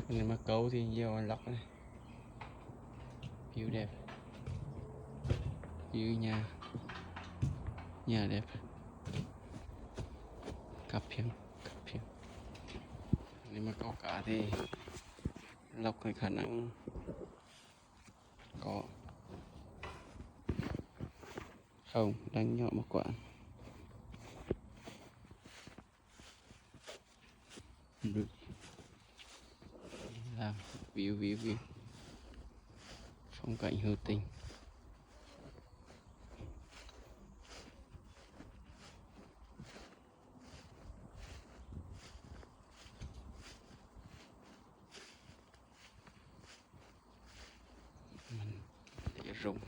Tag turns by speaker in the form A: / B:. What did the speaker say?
A: Nên mà câu thì nhiều lọc này, view đẹp, view nhà đẹp, cặp hiếm. Nếu mà câu cá thì lọc thì khả năng có, không đang nhỏ một quả được làm view phong cảnh hữu tình. Mình để rung